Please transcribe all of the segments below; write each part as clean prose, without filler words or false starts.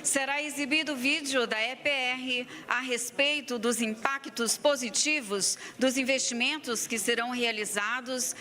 será exibido vídeo da EPR a respeito dos impactos positivos dos investimentos que serão realizados,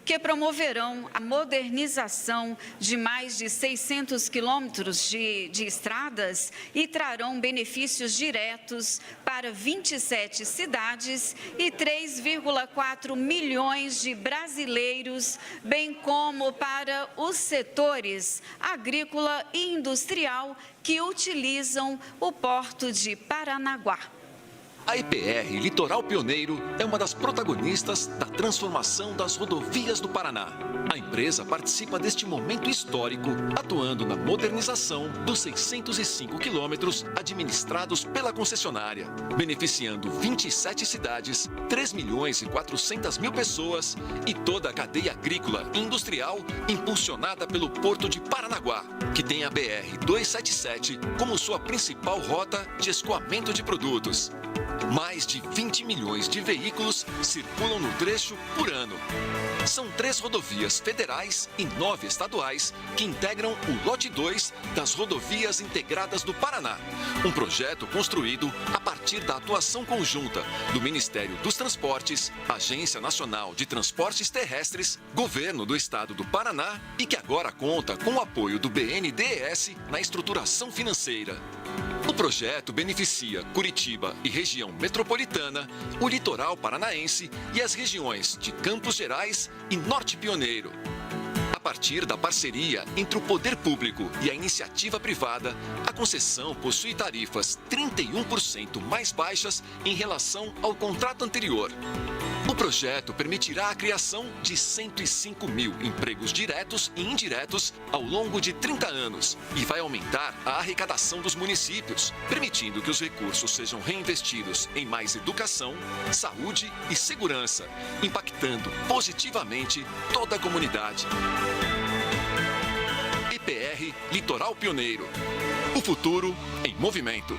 que promoverão a modernização de mais de 600 quilômetros de estradas e trarão benefícios diretos para 27 cidades e 3,4 milhões de brasileiros, bem como para os setores agrícola e industrial que utilizam o Porto de Paranaguá. A EPR Litoral Pioneiro é uma das protagonistas da transformação das rodovias do Paraná. A empresa participa deste momento histórico, atuando na modernização dos 605 quilômetros administrados pela concessionária, beneficiando 27 cidades, 3.400.000 pessoas e toda a cadeia agrícola e industrial impulsionada pelo Porto de Paranaguá, que tem a BR-277 como sua principal rota de escoamento de produtos. Mais de 20 milhões de veículos circulam no trecho por ano. São 3 rodovias federais e 9 estaduais que integram o lote 2 das Rodovias Integradas do Paraná, um projeto construído a partir da atuação conjunta do Ministério dos Transportes, Agência Nacional de Transportes Terrestres, Governo do Estado do Paraná e que agora conta com o apoio do BNDES na estruturação financeira. O projeto beneficia Curitiba e região metropolitana, o litoral paranaense e as regiões de Campos Gerais e Norte Pioneiro. A partir da parceria entre o poder público e a iniciativa privada, a concessão possui tarifas 31% mais baixas em relação ao contrato anterior. O projeto permitirá a criação de 105 mil empregos diretos e indiretos ao longo de 30 anos e vai aumentar a arrecadação dos municípios, permitindo que os recursos sejam reinvestidos em mais educação, saúde e segurança, impactando positivamente toda a comunidade. EPR Litoral Pioneiro. O futuro em movimento.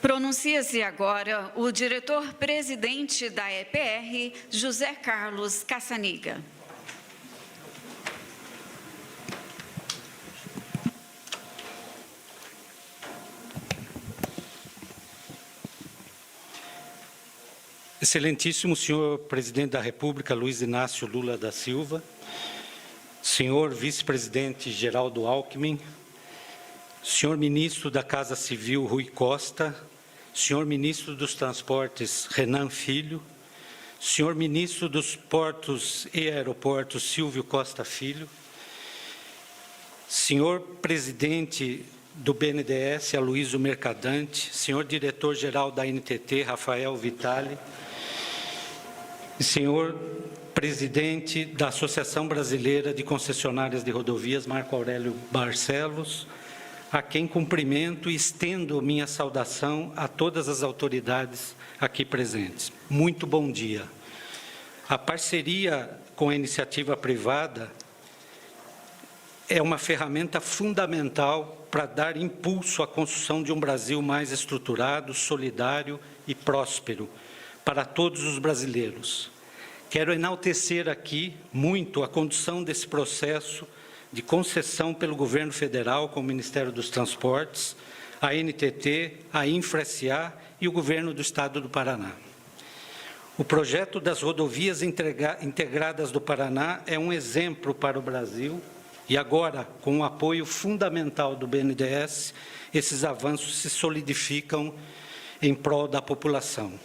Pronuncia-se agora o diretor-presidente da EPR, José Carlos Cassaniga. Excelentíssimo senhor presidente da República, Luiz Inácio Lula da Silva, senhor vice-presidente Geraldo Alckmin, senhor ministro da Casa Civil Rui Costa, senhor ministro dos Transportes Renan Filho, senhor ministro dos Portos e Aeroportos Silvio Costa Filho, senhor presidente do BNDES Aloysio Mercadante, senhor diretor-geral da NTT Rafael Vitali, e senhor presidente da Associação Brasileira de Concessionárias de Rodovias Marco Aurélio Barcelos, a quem cumprimento e estendo minha saudação a todas as autoridades aqui presentes. Muito bom dia. A parceria com a iniciativa privada é uma ferramenta fundamental para dar impulso à construção de um Brasil mais estruturado, solidário e próspero para todos os brasileiros. Quero enaltecer aqui muito a condução desse processo de concessão pelo Governo Federal com o Ministério dos Transportes, a NTT, a Infra-SA e o Governo do Estado do Paraná. O projeto das rodovias integradas do Paraná é um exemplo para o Brasil e agora, com o apoio fundamental do BNDES, esses avanços se solidificam em prol da população.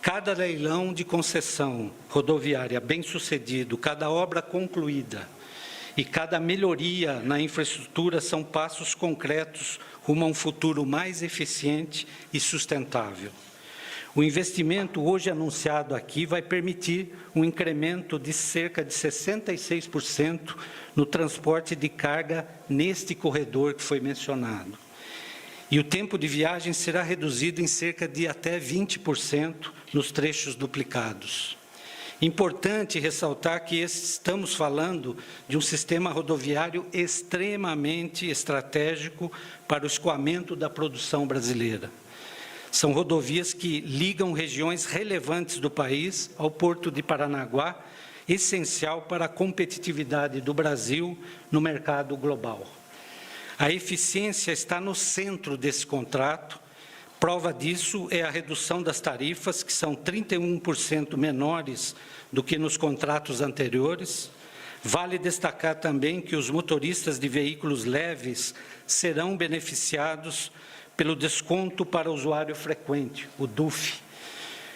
Cada leilão de concessão rodoviária bem-sucedido, cada obra concluída, e cada melhoria na infraestrutura são passos concretos rumo a um futuro mais eficiente e sustentável. O investimento hoje anunciado aqui vai permitir um incremento de cerca de 66% no transporte de carga neste corredor que foi mencionado. E o tempo de viagem será reduzido em cerca de até 20% nos trechos duplicados. Importante ressaltar que estamos falando de um sistema rodoviário extremamente estratégico para o escoamento da produção brasileira. São rodovias que ligam regiões relevantes do país ao Porto de Paranaguá, essencial para a competitividade do Brasil no mercado global. A eficiência está no centro desse contrato. Prova disso é a redução das tarifas, que são 31% menores do que nos contratos anteriores. Vale destacar também que os motoristas de veículos leves serão beneficiados pelo desconto para usuário frequente, o DUF,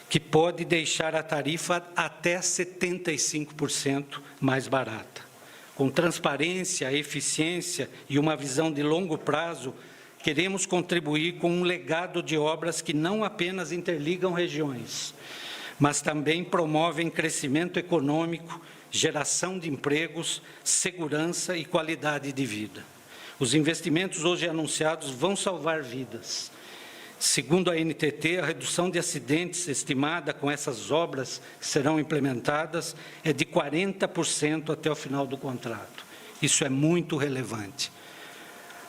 que pode deixar a tarifa até 75% mais barata. Com transparência, eficiência e uma visão de longo prazo, queremos contribuir com um legado de obras que não apenas interligam regiões, mas também promovem crescimento econômico, geração de empregos, segurança e qualidade de vida. Os investimentos hoje anunciados vão salvar vidas. Segundo a NTT, a redução de acidentes estimada com essas obras que serão implementadas é de 40% até o final do contrato. Isso é muito relevante.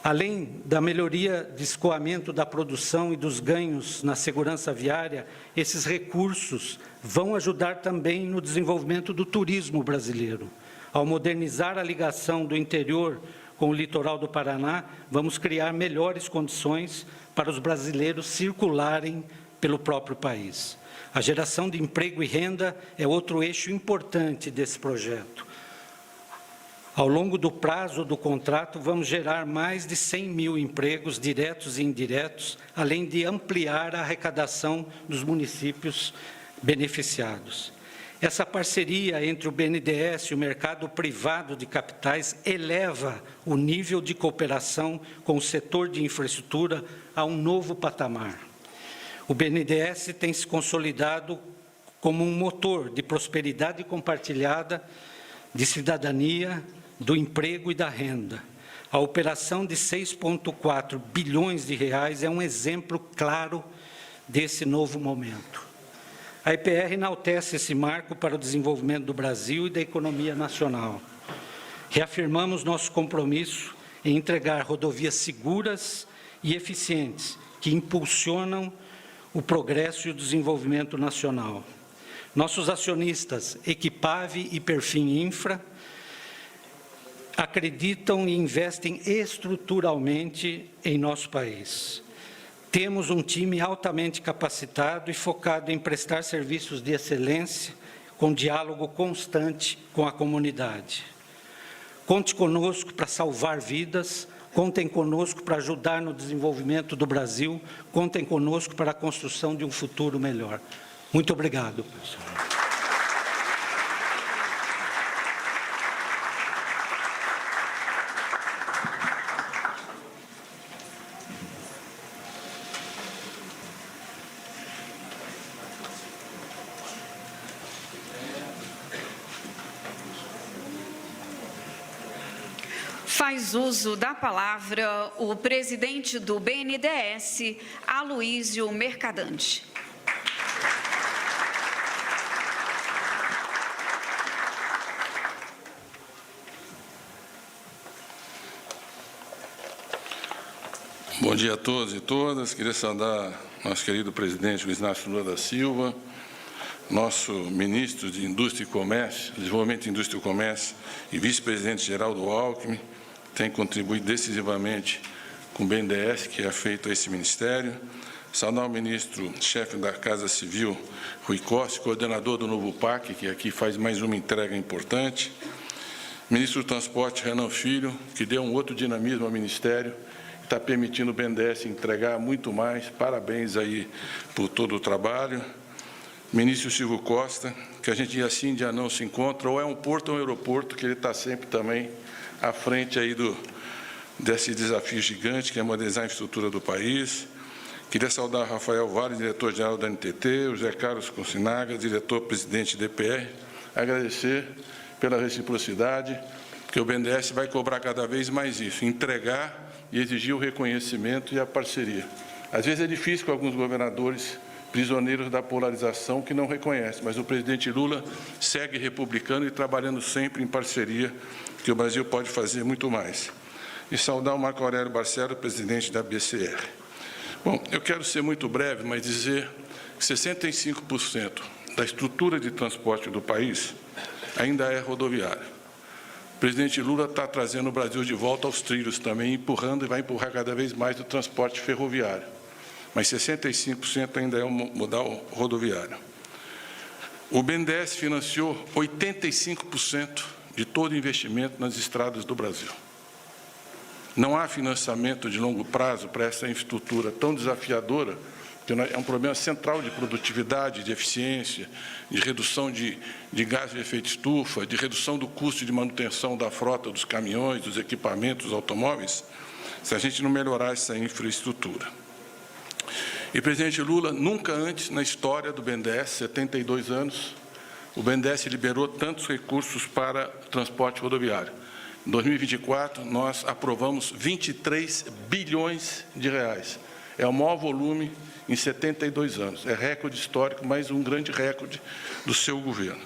Além da melhoria de escoamento da produção e dos ganhos na segurança viária, esses recursos vão ajudar também no desenvolvimento do turismo brasileiro. Ao modernizar a ligação do interior com o litoral do Paraná, vamos criar melhores condições para os brasileiros circularem pelo próprio país. A geração de emprego e renda é outro eixo importante desse projeto. Ao longo do prazo do contrato, vamos gerar mais de 100 mil empregos diretos e indiretos, além de ampliar a arrecadação dos municípios beneficiados. Essa parceria entre o BNDES e o mercado privado de capitais eleva o nível de cooperação com o setor de infraestrutura a um novo patamar. O BNDES tem se consolidado como um motor de prosperidade compartilhada, de cidadania, do emprego e da renda. A operação de 6,4 bilhões de reais é um exemplo claro desse novo momento. A EPR enaltece esse marco para o desenvolvimento do Brasil e da economia nacional. Reafirmamos nosso compromisso em entregar rodovias seguras e eficientes, que impulsionam o progresso e o desenvolvimento nacional. Nossos acionistas, Equipave e Perfin Infra, acreditam e investem estruturalmente em nosso país. Temos um time altamente capacitado e focado em prestar serviços de excelência, com diálogo constante com a comunidade. Conte conosco para salvar vidas, contem conosco para ajudar no desenvolvimento do Brasil, contem conosco para a construção de um futuro melhor. Muito obrigado, pessoal. Faz uso da palavra o presidente do BNDES, Aloísio Mercadante. Bom dia a todos e todas. Queria saudar nosso querido presidente Luiz Inácio Lula da Silva, nosso ministro de Indústria e Comércio, Desenvolvimento, Indústria e Comércio e vice-presidente Geraldo Alckmin, tem contribuído decisivamente com o BNDES, que é feito a esse ministério. Saudar o ministro-chefe da Casa Civil, Rui Costa, coordenador do novo PAC, que aqui faz mais uma entrega importante. Ministro do Transporte, Renan Filho, que deu um outro dinamismo ao ministério, está permitindo o BNDES entregar muito mais. Parabéns aí por todo o trabalho. Ministro Silvio Costa, que a gente dia sim, dia não se encontra, ou é um porto ou um aeroporto, que ele está sempre também à frente aí desse desafio gigante, que é modernizar a infraestrutura do país. Queria saudar Rafael Vale, diretor-geral da NTT, o José Carlos Consinaga, diretor-presidente da EPR, agradecer pela reciprocidade, porque o BNDES vai cobrar cada vez mais isso, entregar e exigir o reconhecimento e a parceria. Às vezes é difícil com alguns governadores prisioneiros da polarização que não reconhecem, mas o presidente Lula segue republicano e trabalhando sempre em parceria, que o Brasil pode fazer muito mais. E saudar o Marco Aurélio Barcelo, presidente da BCR. Bom, eu quero ser muito breve, mas dizer que 65% da estrutura de transporte do país ainda é rodoviária. O presidente Lula está trazendo o Brasil de volta aos trilhos também, empurrando e vai empurrar cada vez mais o transporte ferroviário. Mas 65% ainda é um modal rodoviário. O BNDES financiou 85% de todo o investimento nas estradas do Brasil. Não há financiamento de longo prazo para essa infraestrutura tão desafiadora, que é um problema central de produtividade, de eficiência, de redução de gases de efeito estufa, de redução do custo de manutenção da frota dos caminhões, dos equipamentos, dos automóveis, se a gente não melhorar essa infraestrutura. E, presidente Lula, nunca antes na história do BNDES, 72 anos, o BNDES liberou tantos recursos para transporte rodoviário. Em 2024, nós aprovamos 23 bilhões de reais. É o maior volume em 72 anos. É recorde histórico, mas um grande recorde do seu governo.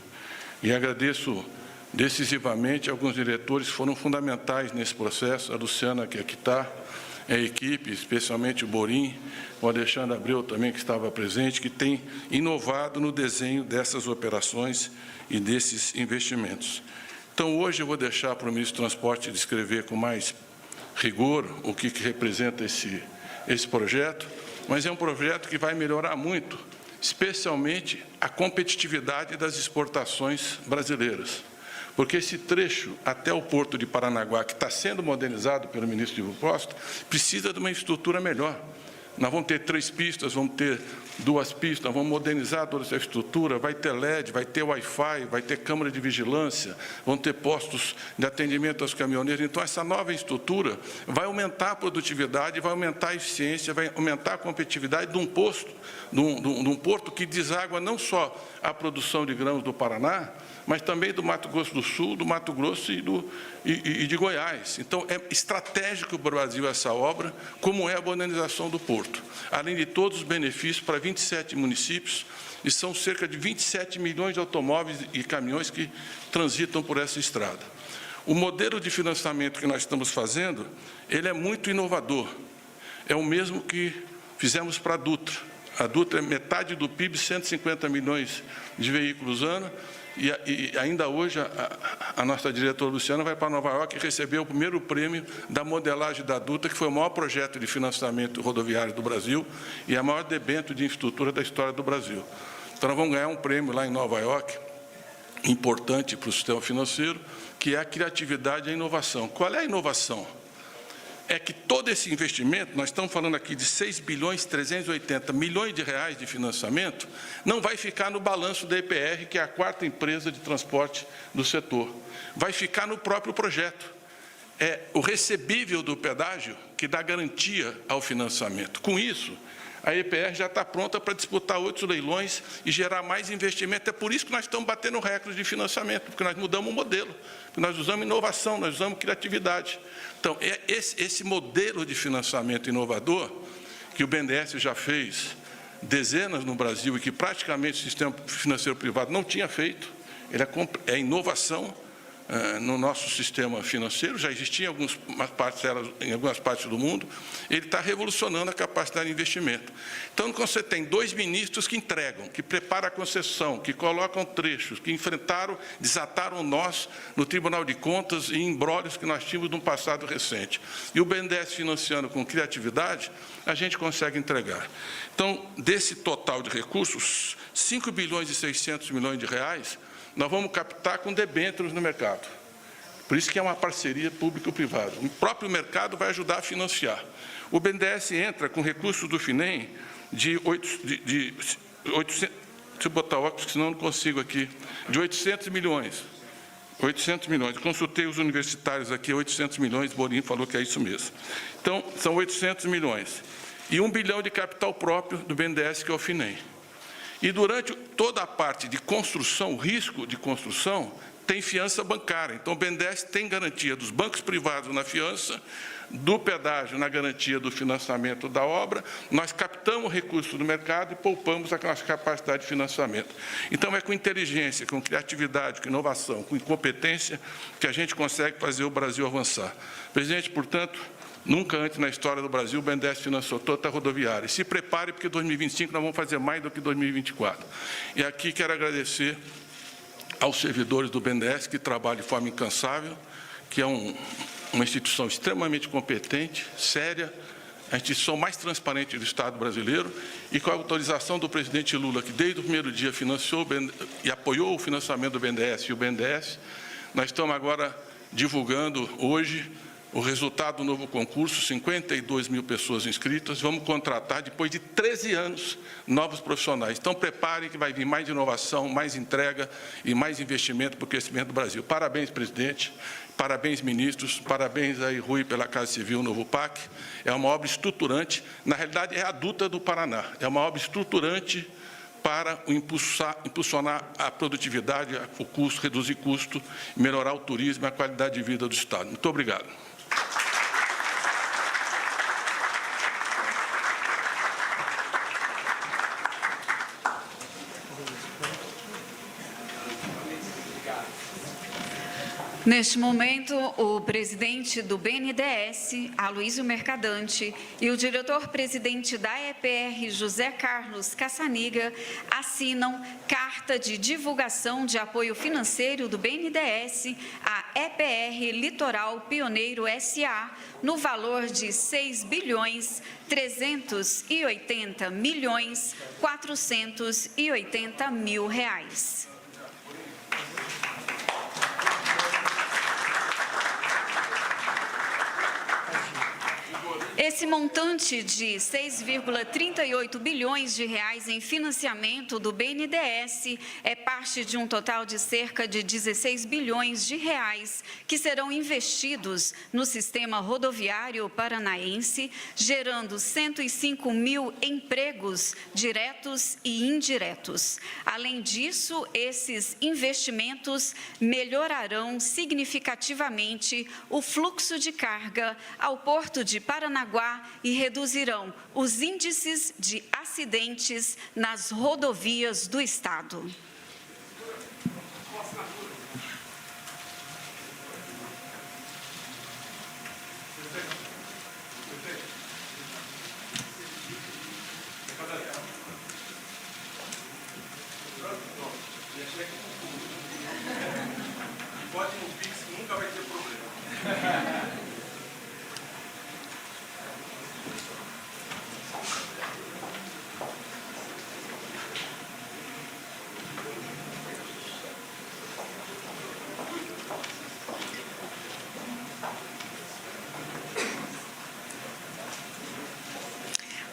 E agradeço decisivamente, alguns diretores foram fundamentais nesse processo, a Luciana, que aqui está, a equipe, especialmente o Borim, o Alexandre Abreu também, que estava presente, que tem inovado no desenho dessas operações e desses investimentos. Então, hoje eu vou deixar para o ministro do Transporte descrever com mais rigor o que representa esse projeto, mas é um projeto que vai melhorar muito, especialmente a competitividade das exportações brasileiras. Porque esse trecho até o Porto de Paranaguá, que está sendo modernizado pelo ministro Silvio Costa, precisa de uma infraestrutura melhor. Nós vamos ter 3 pistas, vamos ter 2 pistas, vamos modernizar toda essa estrutura, vai ter LED, vai ter Wi-Fi, vai ter câmara de vigilância, vão ter postos de atendimento aos caminhoneiros. Então, essa nova estrutura vai aumentar a produtividade, vai aumentar a eficiência, vai aumentar a competitividade de um porto que deságua não só a produção de grãos do Paraná, mas também do Mato Grosso do Sul, do Mato Grosso e de Goiás. Então, é estratégico para o Brasil essa obra, como é a modernização do porto. Além de todos os benefícios para 27 municípios, e são cerca de 27 milhões de automóveis e caminhões que transitam por essa estrada. O modelo de financiamento que nós estamos fazendo, ele é muito inovador. É o mesmo que fizemos para a Dutra. A Dutra é metade do PIB, 150 milhões de veículos ano, e ainda hoje a nossa diretora Luciana vai para Nova York e recebeu o primeiro prêmio da modelagem da Dutra, que foi o maior projeto de financiamento rodoviário do Brasil e a maior debênture de infraestrutura da história do Brasil. Então, nós vamos ganhar um prêmio lá em Nova York, importante para o sistema financeiro, que é a criatividade e a inovação. Qual é a inovação? É que todo esse investimento, nós estamos falando aqui de 6 bilhões 380 milhões de reais de financiamento, não vai ficar no balanço da EPR, que é a 4ª empresa de transporte do setor. Vai ficar no próprio projeto. É o recebível do pedágio que dá garantia ao financiamento. Com isso, a EPR já está pronta para disputar outros leilões e gerar mais investimento. É por isso que nós estamos batendo recorde de financiamento, porque nós mudamos o modelo, nós usamos inovação, nós usamos criatividade. Então, é esse modelo de financiamento inovador, que o BNDES já fez dezenas no Brasil e que praticamente o sistema financeiro privado não tinha feito, ele é inovação no nosso sistema financeiro, já existia em algumas partes do mundo, ele está revolucionando a capacidade de investimento. Então, quando você tem 2 ministros que entregam, que preparam a concessão, que colocam trechos, que desataram nós no Tribunal de Contas e embrólios que nós tínhamos no passado recente, e o BNDES financiando com criatividade, a gente consegue entregar. Então, desse total de recursos, 5 bilhões e 600 milhões de reais, nós vamos captar com debêntures no mercado. Por isso que é uma parceria público-privada. O próprio mercado vai ajudar a financiar. O BNDES entra com recursos do FINEM de 800... Deixa eu botar o óculos, senão eu não consigo aqui. De 800 milhões. 800 milhões. Eu consultei os universitários aqui, 800 milhões, Borim falou que é isso mesmo. Então, são 800 milhões. E 1 bilhão de capital próprio do BNDES, que é o FINEM. E durante toda a parte de construção, o risco de construção, tem fiança bancária. Então, o BNDES tem garantia dos bancos privados na fiança, do pedágio na garantia do financiamento da obra, nós captamos recursos do mercado e poupamos a nossa capacidade de financiamento. Então, é com inteligência, com criatividade, com inovação, com competência, que a gente consegue fazer o Brasil avançar. Presidente, portanto, Nunca antes na história do Brasil o BNDES financiou toda a rodoviária. E se prepare, porque em 2025 nós vamos fazer mais do que 2024. E aqui quero agradecer aos servidores do BNDES que trabalham de forma incansável, que é uma instituição extremamente competente, séria, a instituição mais transparente do Estado brasileiro, e com a autorização do presidente Lula, que desde o primeiro dia financiou e apoiou o financiamento do BNDES e o BNDES, nós estamos agora divulgando hoje o resultado do novo concurso, 52 mil pessoas inscritas, vamos contratar, depois de 13 anos, novos profissionais. Então, preparem que vai vir mais inovação, mais entrega e mais investimento para o crescimento do Brasil. Parabéns, presidente, parabéns, ministros, parabéns aí, Rui, pela Casa Civil Novo PAC. É uma obra estruturante, na realidade é a Duta do Paraná, é uma obra estruturante para impulsionar a produtividade, o custo, reduzir custo, melhorar o turismo e a qualidade de vida do Estado. Muito obrigado. Neste momento, o presidente do BNDES, Aloysio Mercadante, e o diretor-presidente da EPR, José Carlos Caçaniga, assinam carta de divulgação de apoio financeiro do BNDES à EPR Litoral Pioneiro S.A., no valor de R$ 6.380.480.000. Esse montante de 6,38 bilhões de reais em financiamento do BNDES é parte de um total de cerca de 16 bilhões de reais que serão investidos no sistema rodoviário paranaense, gerando 105 mil empregos diretos e indiretos. Além disso, esses investimentos melhorarão significativamente o fluxo de carga ao Porto de Paranaguá e reduzirão os índices de acidentes nas rodovias do Estado. Pode no Pix, nunca vai ter problema.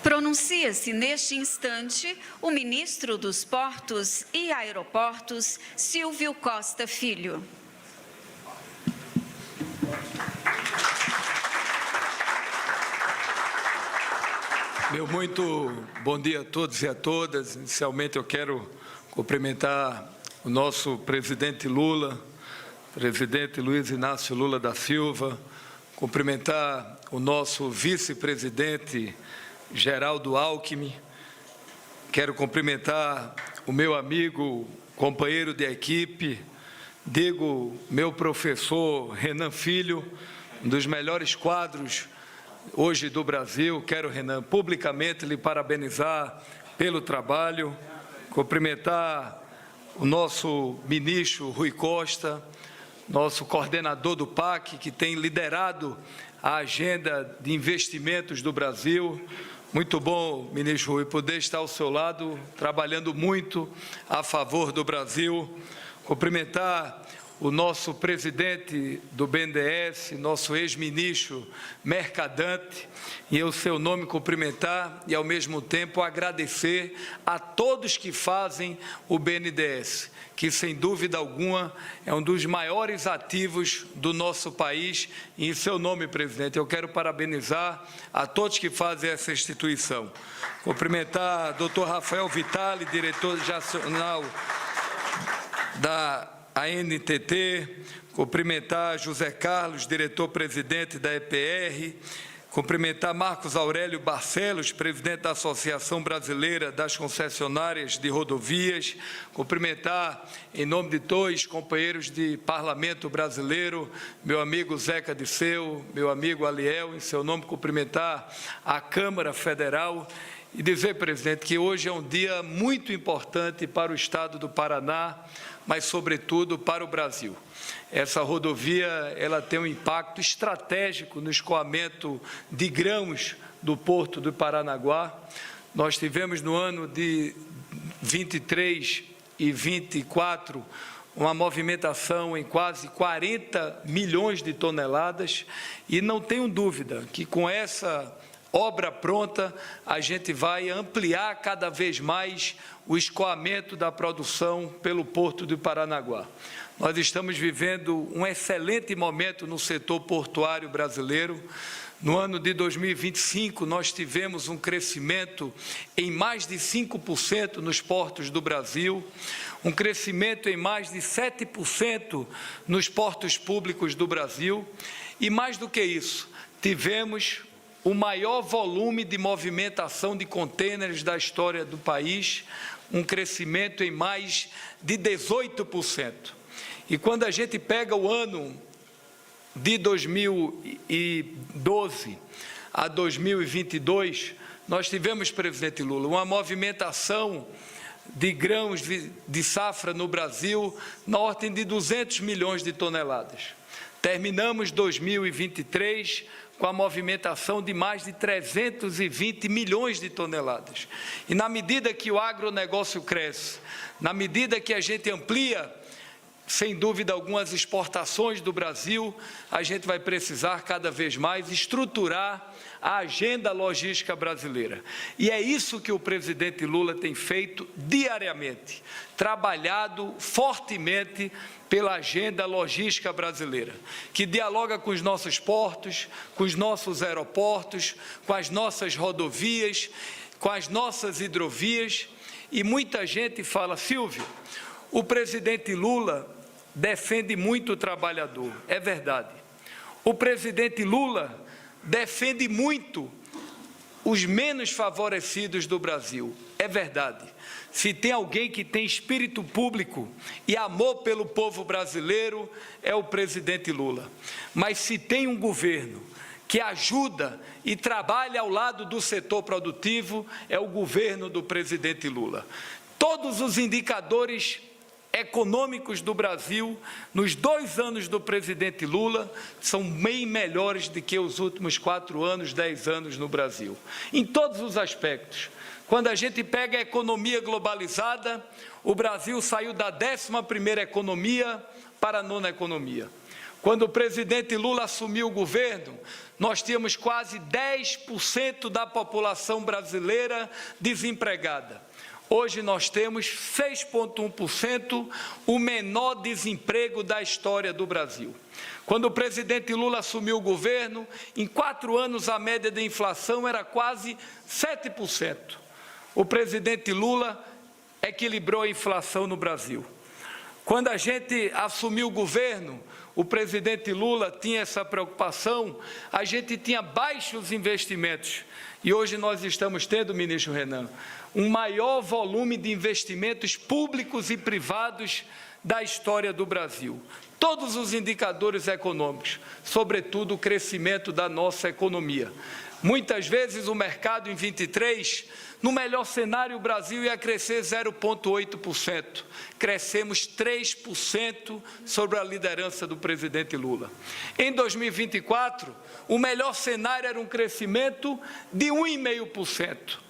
Pronuncia-se neste instante o ministro dos Portos e Aeroportos, Silvio Costa Filho. Meu muito bom dia a todos e a todas. Inicialmente eu quero cumprimentar o nosso presidente Lula, presidente Luiz Inácio Lula da Silva, cumprimentar o nosso vice-presidente Geraldo Alckmin, quero cumprimentar o meu amigo, companheiro de equipe, digo, meu professor Renan Filho, um dos melhores quadros hoje do Brasil. Quero, Renan, publicamente lhe parabenizar pelo trabalho, cumprimentar o nosso ministro Rui Costa, nosso coordenador do PAC, que tem liderado a agenda de investimentos do Brasil. Muito bom, ministro Rui, poder estar ao seu lado, trabalhando muito a favor do Brasil. Cumprimentar o nosso presidente do BNDES, nosso ex-ministro Mercadante, e em seu nome cumprimentar e, ao mesmo tempo, agradecer a todos que fazem o BNDES, que, sem dúvida alguma, é um dos maiores ativos do nosso país. E, em seu nome, presidente, eu quero parabenizar a todos que fazem essa instituição. Cumprimentar o Dr. Rafael Vitali, diretor nacional da ANTT, cumprimentar José Carlos, diretor-presidente da EPR, cumprimentar Marcos Aurélio Barcelos, presidente da Associação Brasileira das Concessionárias de Rodovias, cumprimentar, em nome de dois companheiros de parlamento brasileiro, meu amigo Zeca Disseu, meu amigo Aliel, em seu nome cumprimentar a Câmara Federal e dizer, presidente, que hoje é um dia muito importante para o Estado do Paraná, mas, sobretudo, para o Brasil. Essa rodovia ela tem um impacto estratégico no escoamento de grãos do Porto do Paranaguá. Nós tivemos no ano de 23 e 24 uma movimentação em quase 40 milhões de toneladas e não tenho dúvida que com essa obra pronta a gente vai ampliar cada vez mais o escoamento da produção pelo Porto do Paranaguá. Nós estamos vivendo um excelente momento no setor portuário brasileiro. No ano de 2025, nós tivemos um crescimento em mais de 5% nos portos do Brasil, um crescimento em mais de 7% nos portos públicos do Brasil, e mais do que isso, tivemos o maior volume de movimentação de contêineres da história do país, um crescimento em mais de 18%. E quando a gente pega o ano de 2012 a 2022, nós tivemos, presidente Lula, uma movimentação de grãos de safra no Brasil na ordem de 200 milhões de toneladas. Terminamos 2023 com a movimentação de mais de 320 milhões de toneladas. E na medida que o agronegócio cresce, na medida que a gente amplia, sem dúvida alguma, as exportações do Brasil, a gente vai precisar cada vez mais estruturar a agenda logística brasileira. E é isso que o presidente Lula tem feito diariamente, trabalhado fortemente pela agenda logística brasileira, que dialoga com os nossos portos, com os nossos aeroportos, com as nossas rodovias, com as nossas hidrovias. E muita gente fala, Silvio, o presidente Lula defende muito o trabalhador. É verdade. O presidente Lula defende muito os menos favorecidos do Brasil. É verdade. Se tem alguém que tem espírito público e amor pelo povo brasileiro, é o presidente Lula. Mas se tem um governo que ajuda e trabalha ao lado do setor produtivo, é o governo do presidente Lula. Todos os indicadores econômicos do Brasil, nos 2 anos do presidente Lula, são bem melhores do que os últimos 4 anos, 10 anos no Brasil. Em todos os aspectos. Quando a gente pega a economia globalizada, o Brasil saiu da 11ª economia para a 9ª economia. Quando o presidente Lula assumiu o governo, nós tínhamos quase 10% da população brasileira desempregada. Hoje nós temos 6,1%, o menor desemprego da história do Brasil. Quando o presidente Lula assumiu o governo, em 4 anos a média de inflação era quase 7%. O presidente Lula equilibrou a inflação no Brasil. Quando a gente assumiu o governo, o presidente Lula tinha essa preocupação, a gente tinha baixos investimentos. E hoje nós estamos tendo, ministro Renan, um maior volume de investimentos públicos e privados da história do Brasil. Todos os indicadores econômicos, sobretudo o crescimento da nossa economia. Muitas vezes o mercado em 23, no melhor cenário, o Brasil ia crescer 0,8%. Crescemos 3% sobre a liderança do presidente Lula. Em 2024, o melhor cenário era um crescimento de 1,5%.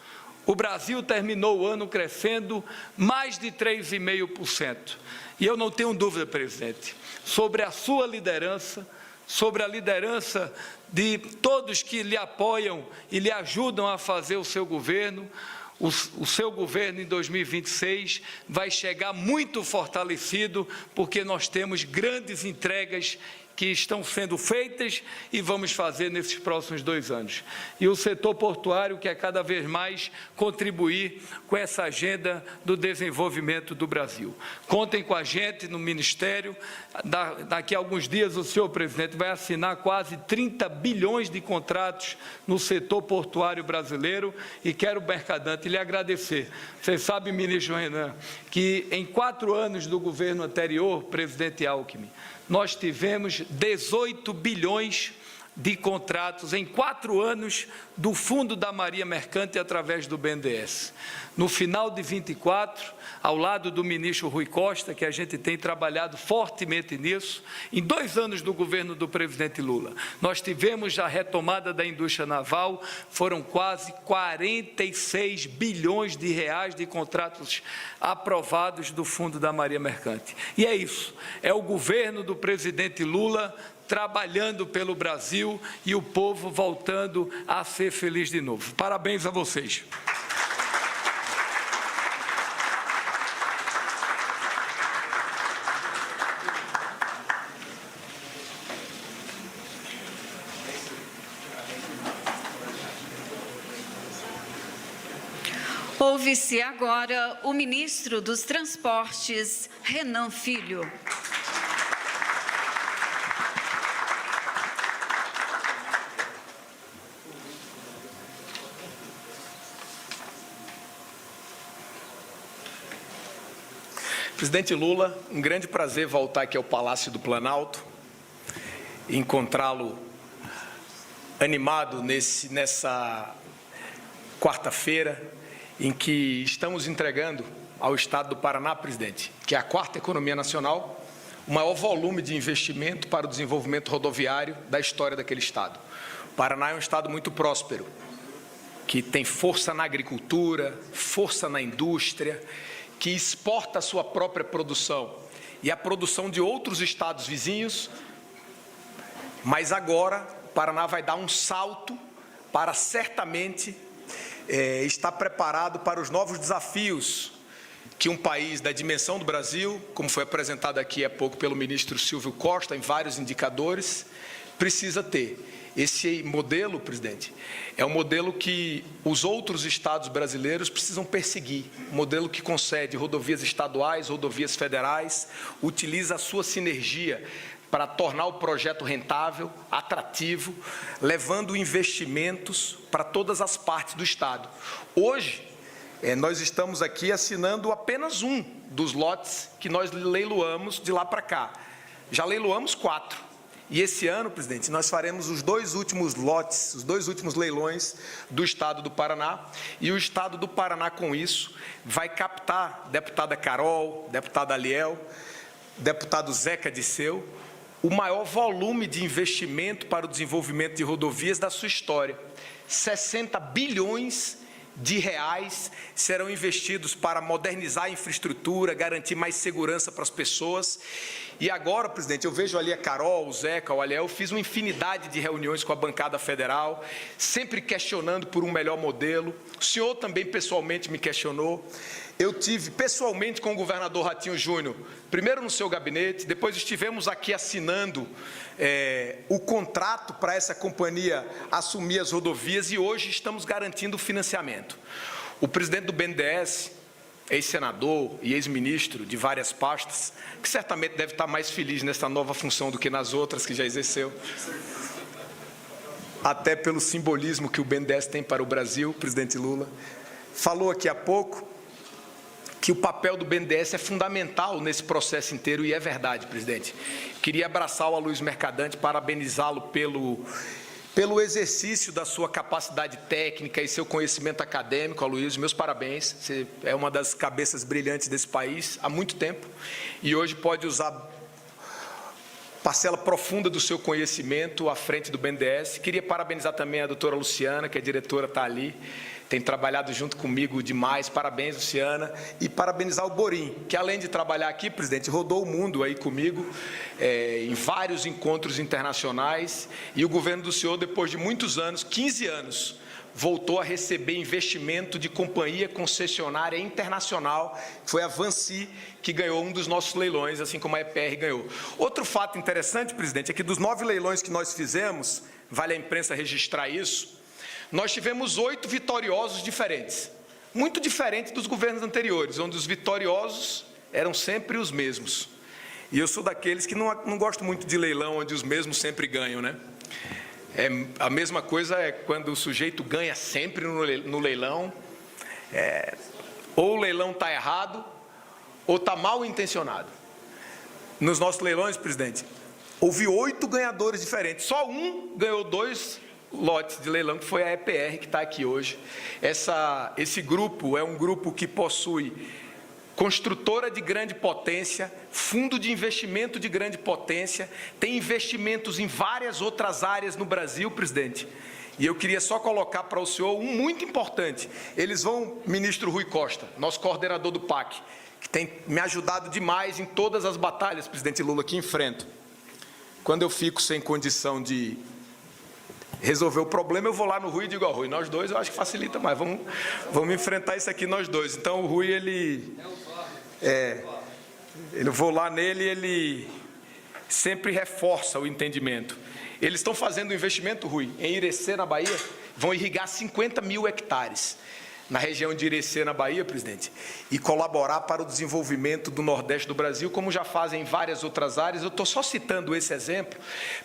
O Brasil terminou o ano crescendo mais de 3,5%. E eu não tenho dúvida, presidente, sobre a sua liderança, sobre a liderança de todos que lhe apoiam e lhe ajudam a fazer o seu governo. O seu governo em 2026 vai chegar muito fortalecido, porque nós temos grandes entregas que estão sendo feitas e vamos fazer nesses próximos 2 anos. E o setor portuário quer cada vez mais contribuir com essa agenda do desenvolvimento do Brasil. Contem com a gente no Ministério. Daqui a alguns dias o senhor presidente vai assinar quase 30 bilhões de contratos no setor portuário brasileiro e quero, Mercadante, lhe agradecer. Você sabe, ministro Renan, que em 4 anos do governo anterior, presidente Alckmin, nós tivemos 18 bilhões de contratos em 4 anos do Fundo da Marinha Mercante através do BNDES. No final de 24, ao lado do ministro Rui Costa, que a gente tem trabalhado fortemente nisso, em 2 anos do governo do presidente Lula, nós tivemos a retomada da indústria naval, foram quase 46 bilhões de reais de contratos aprovados do Fundo da Marinha Mercante. E é isso, é o governo do presidente Lula trabalhando pelo Brasil e o povo voltando a ser feliz de novo. Parabéns a vocês. Ouve-se agora o ministro dos Transportes, Renan Filho. Presidente Lula, um grande prazer voltar aqui ao Palácio do Planalto, encontrá-lo animado nessa quarta-feira, em que estamos entregando ao Estado do Paraná, presidente, que é a 4ª economia nacional, o maior volume de investimento para o desenvolvimento rodoviário da história daquele Estado. O Paraná é um Estado muito próspero, que tem força na agricultura, força na indústria, que exporta a sua própria produção e a produção de outros estados vizinhos, mas agora o Paraná vai dar um salto para certamente estar preparado para os novos desafios que um país da dimensão do Brasil, como foi apresentado aqui há pouco pelo ministro Silvio Costa, em vários indicadores, precisa ter. Esse modelo, presidente, é um modelo que os outros estados brasileiros precisam perseguir. Um modelo que concede rodovias estaduais, rodovias federais, utiliza a sua sinergia para tornar o projeto rentável, atrativo, levando investimentos para todas as partes do estado. Hoje, nós estamos aqui assinando apenas um dos lotes que nós leiloamos de lá para cá. Já leiloamos 4. E esse ano, presidente, nós faremos os 2 últimos lotes, os 2 últimos leilões do Estado do Paraná. E o Estado do Paraná, com isso, vai captar, deputada Carol, deputada Aliel, deputado Zeca Disseu, o maior volume de investimento para o desenvolvimento de rodovias da sua história. 60 bilhões de reais serão investidos para modernizar a infraestrutura, garantir mais segurança para as pessoas. E agora, presidente, eu vejo ali a Carol, o Zeca, o Aliel, eu fiz uma infinidade de reuniões com a bancada federal, sempre questionando por um melhor modelo. O senhor também pessoalmente me questionou. Eu tive pessoalmente com o governador Ratinho Júnior, primeiro no seu gabinete, depois estivemos aqui assinando o contrato para essa companhia assumir as rodovias e hoje estamos garantindo o financiamento. O presidente do BNDES, ex-senador e ex-ministro de várias pastas, que certamente deve estar mais feliz nessa nova função do que nas outras que já exerceu, até pelo simbolismo que o BNDES tem para o Brasil, presidente Lula, falou aqui há pouco que o papel do BNDES é fundamental nesse processo inteiro, e é verdade, presidente. Queria abraçar o Aloysio Mercadante, parabenizá-lo pelo exercício da sua capacidade técnica e seu conhecimento acadêmico. Aloysio, meus parabéns, você é uma das cabeças brilhantes desse país há muito tempo, e hoje pode usar parcela profunda do seu conhecimento à frente do BNDES. Queria parabenizar também a doutora Luciana, que é diretora, está ali, tem trabalhado junto comigo demais. Parabéns, Luciana. E parabenizar o Borim, que além de trabalhar aqui, presidente, rodou o mundo aí comigo, em vários encontros internacionais. E o governo do senhor, depois de muitos anos, 15 anos, voltou a receber investimento de companhia concessionária internacional, foi a Vinci, que ganhou um dos nossos leilões, assim como a EPR ganhou. Outro fato interessante, presidente, é que dos 9 leilões que nós fizemos, vale a imprensa registrar isso, nós tivemos 8 vitoriosos diferentes, muito diferentes dos governos anteriores, onde os vitoriosos eram sempre os mesmos. E eu sou daqueles que não gosto muito de leilão onde os mesmos sempre ganham, né? A mesma coisa é quando o sujeito ganha sempre no leilão, ou o leilão está errado, ou está mal intencionado. Nos nossos leilões, presidente, houve 8 ganhadores diferentes, só um ganhou 2 lotes de leilão, que foi a EPR, que está aqui hoje. Esse grupo é um grupo que possui construtora de grande potência, fundo de investimento de grande potência, tem investimentos em várias outras áreas no Brasil, presidente. E eu queria só colocar para o senhor um muito importante. Eles vão, ministro Rui Costa, nosso coordenador do PAC, que tem me ajudado demais em todas as batalhas, presidente Lula, que enfrento. Quando eu fico sem condição de resolver o problema, eu vou lá no Rui e digo ao Rui, nós dois eu acho que facilita mais, vamos enfrentar isso aqui nós dois. Então o Rui, eu vou lá nele e ele sempre reforça o entendimento. Eles estão fazendo um investimento, Rui, em Irecê, na Bahia, vão irrigar 50 mil hectares na região de Irecê, na Bahia, presidente, e colaborar para o desenvolvimento do Nordeste do Brasil, como já fazem em várias outras áreas. Eu estou só citando esse exemplo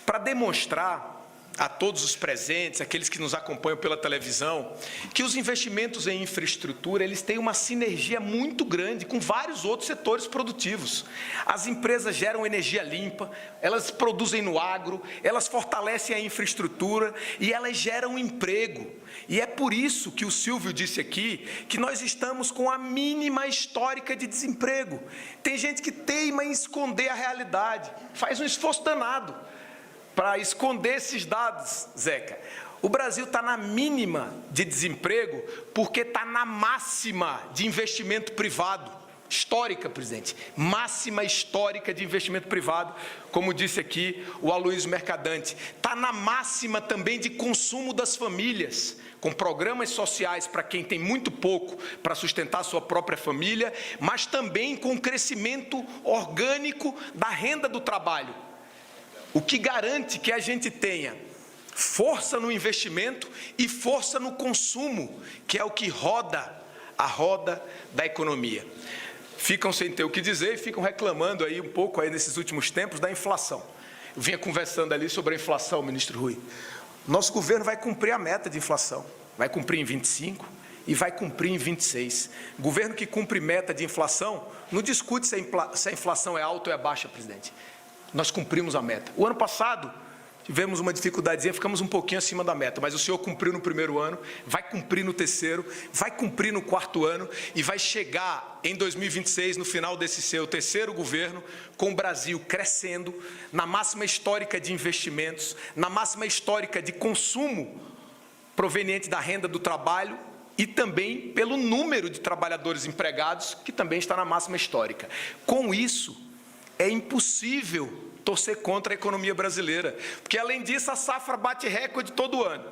para demonstrar a todos os presentes, aqueles que nos acompanham pela televisão, que os investimentos em infraestrutura, eles têm uma sinergia muito grande com vários outros setores produtivos. As empresas geram energia limpa, elas produzem no agro, elas fortalecem a infraestrutura e elas geram emprego. E é por isso que o Silvio disse aqui que nós estamos com a mínima histórica de desemprego. Tem gente que teima em esconder a realidade, faz um esforço danado para esconder esses dados, Zeca. O Brasil está na mínima de desemprego porque está na máxima de investimento privado. Histórica, presidente. Máxima histórica de investimento privado, como disse aqui o Aloysio Mercadante. Está na máxima também de consumo das famílias, com programas sociais para quem tem muito pouco para sustentar a sua própria família, mas também com crescimento orgânico da renda do trabalho. O que garante que a gente tenha força no investimento e força no consumo, que é o que roda a roda da economia. Ficam sem ter o que dizer e ficam reclamando aí um pouco aí nesses últimos tempos da inflação. Eu vinha conversando ali sobre a inflação, ministro Rui. Nosso governo vai cumprir a meta de inflação, vai cumprir em 25 e vai cumprir em 26. Governo que cumpre meta de inflação não discute se a inflação é alta ou é baixa, presidente. Nós cumprimos a meta. O ano passado, tivemos uma dificuldadezinha, ficamos um pouquinho acima da meta, mas o senhor cumpriu no primeiro ano, vai cumprir no terceiro, vai cumprir no quarto ano e vai chegar em 2026, no final desse seu terceiro governo, com o Brasil crescendo, na máxima histórica de investimentos, na máxima histórica de consumo proveniente da renda do trabalho e também pelo número de trabalhadores empregados, que também está na máxima histórica. Com isso, é impossível torcer contra a economia brasileira, porque, além disso, a safra bate recorde todo ano.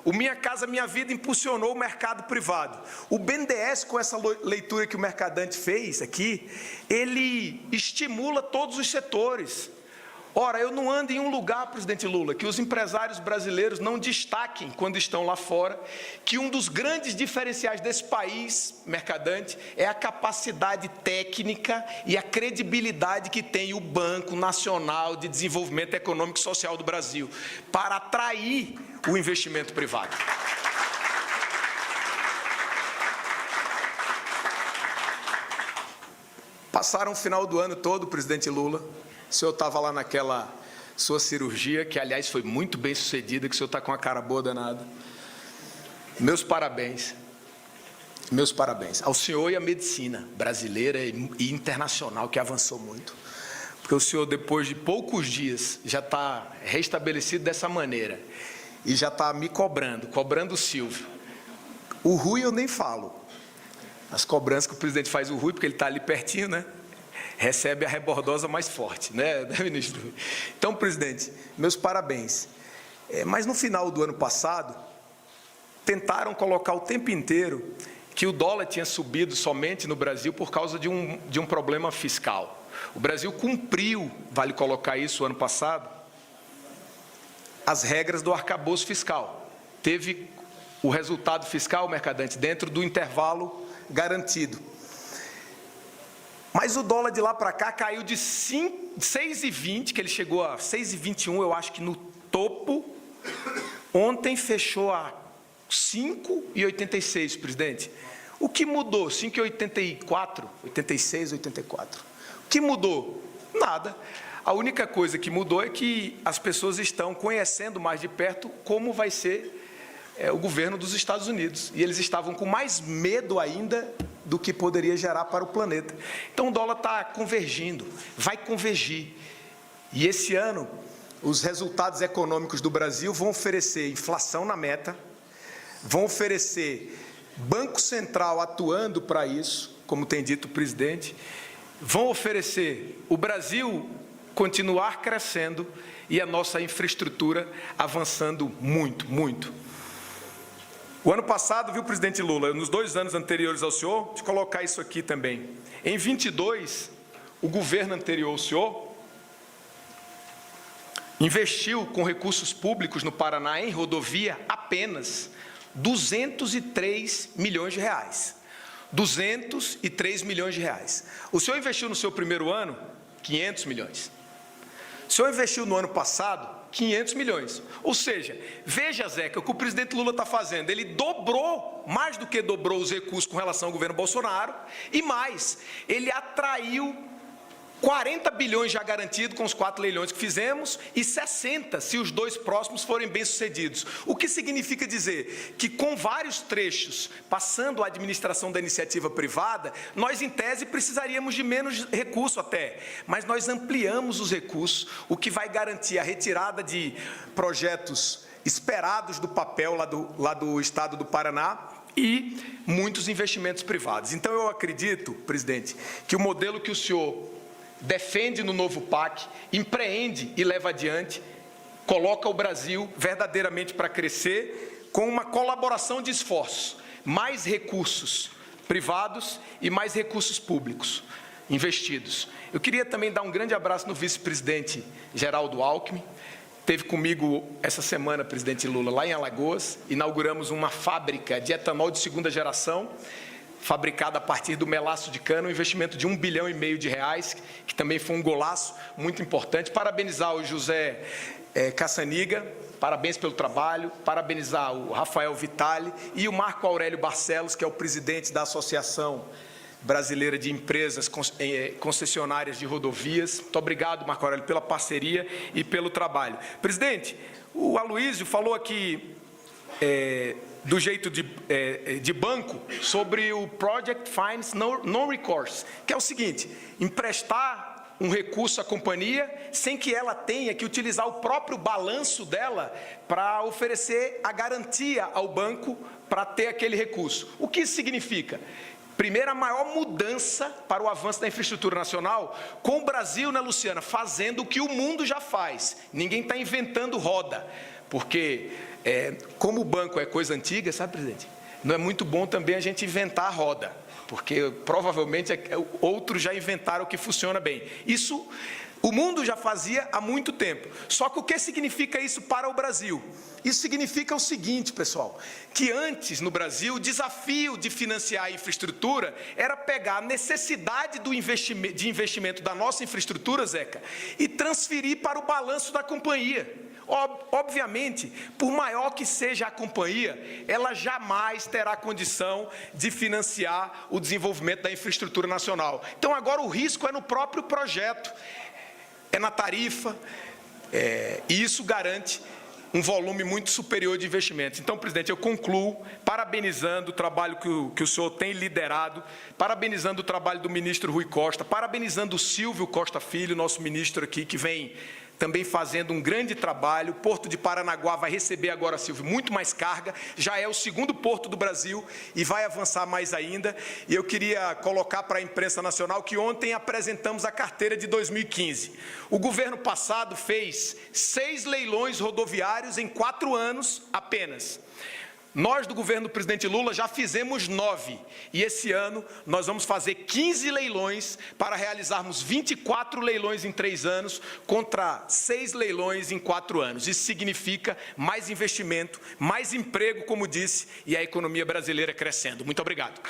O Minha Casa Minha Vida impulsionou o mercado privado. O BNDES, com essa leitura que o Mercadante fez aqui, ele estimula todos os setores. Ora, eu não ando em um lugar, presidente Lula, que os empresários brasileiros não destaquem, quando estão lá fora, que um dos grandes diferenciais desse país, Mercadante, é a capacidade técnica e a credibilidade que tem o Banco Nacional de Desenvolvimento Econômico e Social do Brasil, para atrair o investimento privado. Passaram o final do ano todo, presidente Lula. O senhor estava lá naquela sua cirurgia, que, aliás, foi muito bem sucedida, que o senhor está com uma cara boa danada. Meus parabéns. Meus parabéns ao senhor e à medicina brasileira e internacional, que avançou muito. Porque o senhor, depois de poucos dias, já está restabelecido dessa maneira. E já está me cobrando o Silvio. O Rui eu nem falo. As cobranças que o presidente faz o Rui, porque ele está ali pertinho, né? Recebe a rebordosa mais forte, né, ministro? Então, presidente, meus parabéns. Mas no final do ano passado, tentaram colocar o tempo inteiro que o dólar tinha subido somente no Brasil por causa de um problema fiscal. O Brasil cumpriu, vale colocar isso, ano passado, as regras do arcabouço fiscal. Teve o resultado fiscal, Mercadante, dentro do intervalo garantido. Mas o dólar de lá para cá caiu de 6,20, que ele chegou a 6,21, eu acho que no topo. Ontem fechou a 5,86, presidente. O que mudou? 5,84, 86, 84. O que mudou? Nada. A única coisa que mudou é que as pessoas estão conhecendo mais de perto como vai ser o governo dos Estados Unidos. E eles estavam com mais medo ainda do que poderia gerar para o planeta. Então o dólar está convergindo, vai convergir. E esse ano, os resultados econômicos do Brasil vão oferecer inflação na meta, vão oferecer Banco Central atuando para isso, como tem dito o presidente, vão oferecer o Brasil continuar crescendo e a nossa infraestrutura avançando muito, muito. O ano passado, viu, presidente Lula, nos 2 anos anteriores ao senhor, deixa eu colocar isso aqui também. Em 22, o governo anterior ao senhor investiu com recursos públicos no Paraná em rodovia apenas 203 milhões de reais. 203 milhões de reais. O senhor investiu no seu primeiro ano 500 milhões. O senhor investiu no ano passado 500 milhões. Ou seja, veja, Zeca, o que o presidente Lula está fazendo. Ele dobrou, mais do que dobrou os recursos com relação ao governo Bolsonaro, e mais, ele atraiu 40 bilhões já garantido com os 4 leilões que fizemos e 60 se os 2 próximos forem bem-sucedidos. O que significa dizer que com vários trechos passando a administração da iniciativa privada, nós em tese precisaríamos de menos recurso até, mas nós ampliamos os recursos, o que vai garantir a retirada de projetos esperados do papel lá do estado do Paraná e muitos investimentos privados. Então eu acredito, presidente, que o modelo que o senhor defende no novo PAC, empreende e leva adiante, coloca o Brasil verdadeiramente para crescer com uma colaboração de esforços, mais recursos privados e mais recursos públicos investidos. Eu queria também dar um grande abraço no vice-presidente Geraldo Alckmin. Esteve comigo essa semana, presidente Lula, lá em Alagoas, inauguramos uma fábrica de etanol de 2ª geração, fabricada a partir do melaço de cana, um investimento de R$1,5 bilhão de reais, que também foi um golaço muito importante. Parabenizar o José Caçaniga, parabéns pelo trabalho, parabenizar o Rafael Vitali e o Marco Aurélio Barcelos, que é o presidente da Associação Brasileira de Empresas Concessionárias de Rodovias. Muito obrigado, Marco Aurélio, pela parceria e pelo trabalho. Presidente, o Aloysio falou aqui do jeito de banco, sobre o Project Finance Non-Recourse, que é o seguinte: emprestar um recurso à companhia sem que ela tenha que utilizar o próprio balanço dela para oferecer a garantia ao banco para ter aquele recurso. O que isso significa? Primeiro, a maior mudança para o avanço da infraestrutura nacional, com o Brasil, né, Luciana, fazendo o que o mundo já faz. Ninguém está inventando roda, porque como o banco é coisa antiga, sabe, presidente? Não é muito bom também a gente inventar a roda, porque provavelmente outros já inventaram o que funciona bem. Isso o mundo já fazia há muito tempo. Só que o que significa isso para o Brasil? Isso significa o seguinte, pessoal, que antes no Brasil o desafio de financiar a infraestrutura era pegar a necessidade de investimento da nossa infraestrutura, Zeca, e transferir para o balanço da companhia. Obviamente, por maior que seja a companhia, ela jamais terá condição de financiar o desenvolvimento da infraestrutura nacional. Então agora o risco é no próprio projeto, é na tarifa, e isso garante um volume muito superior de investimentos. Então, presidente, eu concluo parabenizando o trabalho que o senhor tem liderado, parabenizando o trabalho do ministro Rui Costa, parabenizando o Silvio Costa Filho, nosso ministro aqui, que vem também fazendo um grande trabalho. O Porto de Paranaguá vai receber agora, Silvio, muito mais carga, já é o 2º porto do Brasil e vai avançar mais ainda. E eu queria colocar para a imprensa nacional que ontem apresentamos a carteira de 2015. O governo passado fez 6 leilões rodoviários em 4 anos apenas. Nós, do governo do presidente Lula, já fizemos 9. E esse ano nós vamos fazer 15 leilões para realizarmos 24 leilões em 3 anos contra 6 leilões em 4 anos. Isso significa mais investimento, mais emprego, como disse, e a economia brasileira crescendo. Muito obrigado.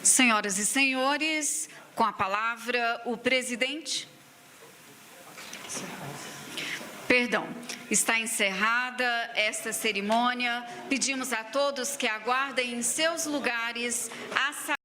Senhoras e senhores, com a palavra o presidente. Perdão, está encerrada esta cerimônia. Pedimos a todos que aguardem em seus lugares a